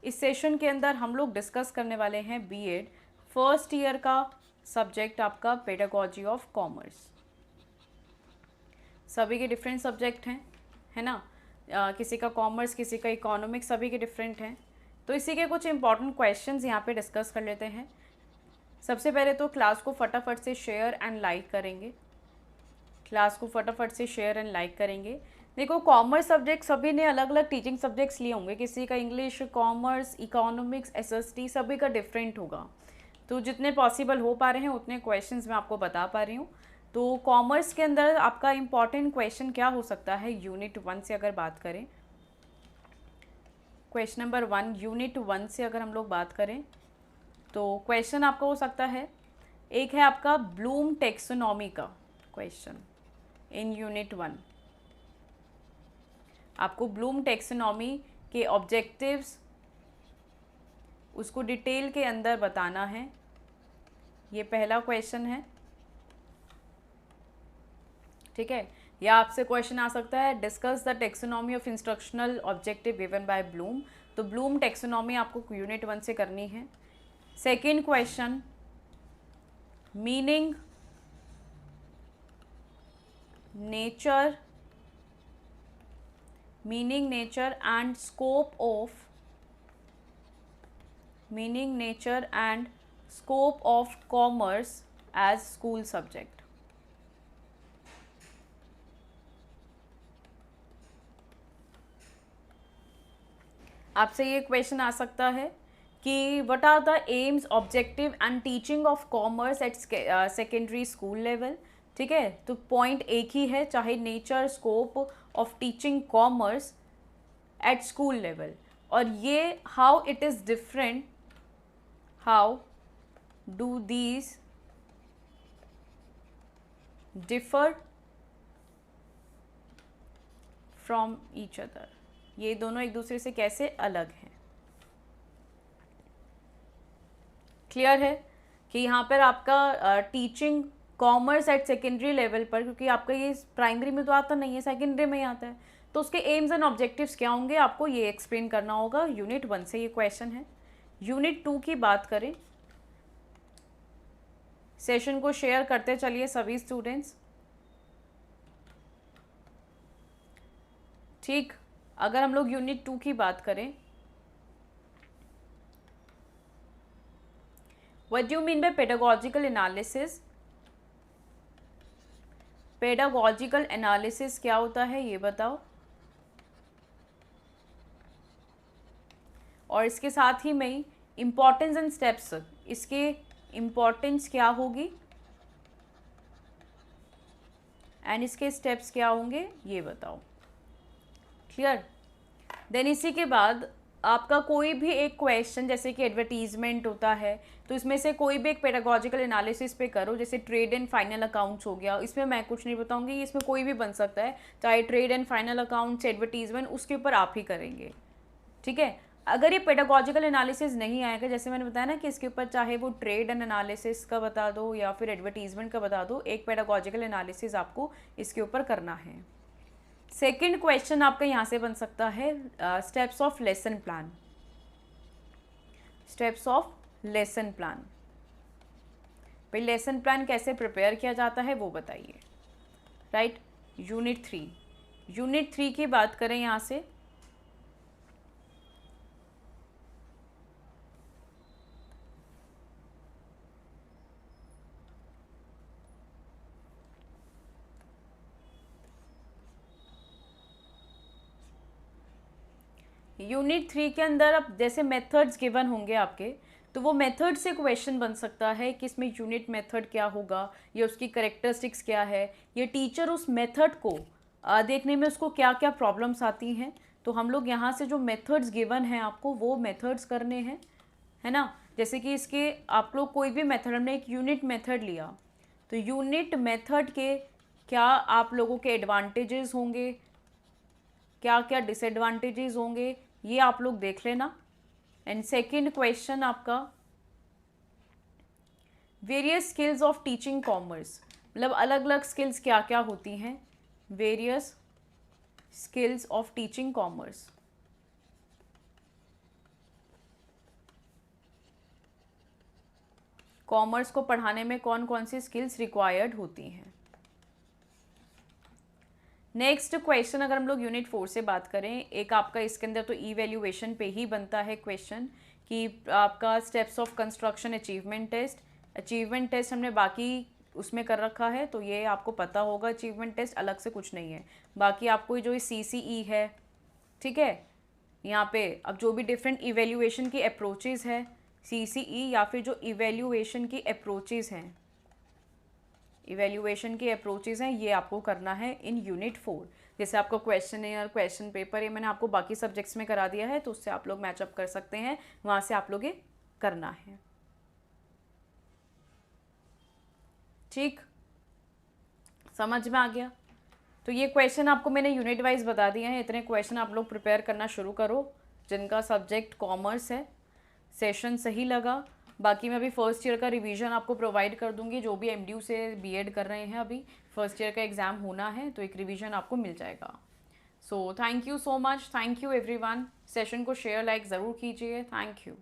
इस सेशन के अंदर हम लोग डिस्कस करने वाले हैं बीएड फर्स्ट ईयर का सब्जेक्ट आपका पेडागोजी ऑफ कॉमर्स। सभी के डिफरेंट सब्जेक्ट हैं, है ना। किसी का कॉमर्स, किसी का इकोनॉमिक्स, सभी के डिफरेंट हैं। तो इसी के कुछ इंपॉर्टेंट क्वेश्चंस यहाँ पे डिस्कस कर लेते हैं। सबसे पहले तो क्लास को फटाफट से शेयर एंड लाइक करेंगे। क्लास को फटाफट से शेयर एंड लाइक करेंगे। देखो, कॉमर्स सब्जेक्ट सभी ने अलग अलग टीचिंग सब्जेक्ट्स लिए होंगे। किसी का इंग्लिश, कॉमर्स, इकोनॉमिक्स, एसएसटी सभी का डिफरेंट होगा। तो जितने पॉसिबल हो पा रहे हैं उतने क्वेश्चंस मैं आपको बता पा रही हूँ। तो कॉमर्स के अंदर आपका इम्पॉर्टेंट क्वेश्चन क्या हो सकता है यूनिट 1 से अगर बात करें। क्वेश्चन नंबर 1 यूनिट 1 से अगर हम लोग बात करें तो क्वेश्चन आपका हो सकता है, एक है आपका ब्लूम टेक्सोनॉमी का क्वेश्चन इन यूनिट 1। आपको ब्लूम टेक्सोनॉमी के ऑब्जेक्टिव्स उसको डिटेल के अंदर बताना है। ये पहला क्वेश्चन है, ठीक है। या आपसे क्वेश्चन आ सकता है discuss the taxonomy of instructional objective given by Bloom. तो ब्लूम टेक्सोनॉमी आपको यूनिट 1 से करनी है। Second question, meaning, nature and scope of commerce as school subject. आपसे ये क्वेश्चन आ सकता है कि what are the aims, objective and teaching of commerce at secondary school level. ठीक है, तो पॉइंट एक ही है, चाहे nature, scope of teaching commerce at school level. और ये how it is different, how do these differ from each other. ये दोनों एक दूसरे से कैसे अलग हैं। क्लियर है कि यहाँ पर आपका teaching commerce at secondary level पर, क्योंकि आपका ये प्राइमरी में तो आता नहीं है, सेकेंडरी में ही आता है, तो उसके एम्स एंड ऑब्जेक्टिव्स क्या होंगे आपको ये एक्सप्लेन करना होगा। यूनिट 1 से ये क्वेश्चन है। यूनिट 2 की बात करें, सेशन को शेयर करते चलिए सभी स्टूडेंट्स। ठीक, अगर हम लोग यूनिट 2 की बात करें, what do you mean by pedagogical analysis. Pedagogical analysis क्या होता है ये बताओ। और इसके साथ ही में इम्पॉर्टेंस एंड स्टेप्स, इसके इम्पॉर्टेंस क्या होगी एंड इसके स्टेप्स क्या होंगे ये बताओ। क्लियर। देन इसी के बाद आपका कोई भी एक क्वेश्चन, जैसे कि एडवर्टीजमेंट होता है, तो इसमें से कोई भी एक पेडागोजिकल एनालिसिस पे करो। जैसे ट्रेड एंड फाइनल अकाउंट्स हो गया, इसमें मैं कुछ नहीं बताऊंगी, इसमें कोई भी बन सकता है, चाहे trade and final accounts, advertisement, उसके ऊपर आप ही करेंगे। ठीक है। अगर ये पेडागोजिकल एनालिसिस नहीं आएगा, जैसे मैंने बताया ना कि इसके ऊपर चाहे वो ट्रेड एंड एनालिसिस का बता दो या फिर एडवर्टीजमेंट का बता दो, एक पेडागोजिकल एनालिसिस आपको इसके ऊपर करना है। सेकंड क्वेश्चन आपका यहाँ से बन सकता है steps of lesson plan. Steps of lesson plan, भाई लेसन प्लान कैसे प्रिपेयर किया जाता है वो बताइए। राइट। यूनिट 3 की बात करें यहाँ से, यूनिट 3 के अंदर अब जैसे मेथड्स गिवन होंगे आपके, तो वो मेथड से क्वेश्चन बन सकता है कि इसमें यूनिट मेथड क्या होगा, या उसकी करेक्टरिस्टिक्स क्या है, ये टीचर उस मेथड को देखने में उसको क्या क्या प्रॉब्लम्स आती हैं। तो हम लोग यहाँ से जो मेथड्स गिवन हैं आपको वो मेथड्स करने हैं, है ना। जैसे कि इसके आप लोग कोई भी मेथड, हमने एक यूनिट मेथड लिया, तो यूनिट मेथड के क्या आप लोगों के एडवांटेजेस होंगे, क्या क्या डिसएडवांटेजेस होंगे, ये आप लोग देख लेना। एंड सेकंड क्वेश्चन आपका various skills of teaching commerce, मतलब अलग अलग स्किल्स क्या क्या होती हैं, various skills of teaching commerce. Commerce को पढ़ाने में कौन कौन सी स्किल्स रिक्वायर्ड होती हैं। नेक्स्ट क्वेश्चन अगर हम लोग यूनिट 4 से बात करें, एक आपका इसके अंदर तो इवैल्यूएशन पे ही बनता है क्वेश्चन कि आपका steps of construction achievement test हमने बाकी उसमें कर रखा है, तो ये आपको पता होगा, अचीवमेंट टेस्ट अलग से कुछ नहीं है। बाकी आपको जो CCE है, ठीक है, यहाँ पे अब जो भी डिफरेंट इवैल्यूएशन की अप्रोचेज़ है, CCE या फिर जो इवैल्यूएशन की अप्रोचेज़ हैं, ये आपको करना है इन यूनिट 4। जैसे आपको क्वेश्चन है और क्वेश्चन पेपर ये मैंने आपको बाकी सब्जेक्ट्स में करा दिया है, तो उससे आप लोग मैचअप कर सकते हैं, वहाँ से आप लोग ये करना है। ठीक, समझ में आ गया। तो ये क्वेश्चन आपको मैंने यूनिट वाइज बता दिए हैं, इतने क्वेश्चन आप लोग प्रिपेयर करना शुरू करो जिनका सब्जेक्ट कॉमर्स है। सेशन सही लगा, बाकी मैं अभी फर्स्ट ईयर का रिवीजन आपको प्रोवाइड कर दूंगी, जो भी MDU से BEd कर रहे हैं, अभी फर्स्ट ईयर का एग्ज़ाम होना है तो एक रिवीजन आपको मिल जाएगा। So thank you so much, thank you everyone. Session को शेयर लाइक ज़रूर कीजिए, थैंक यू।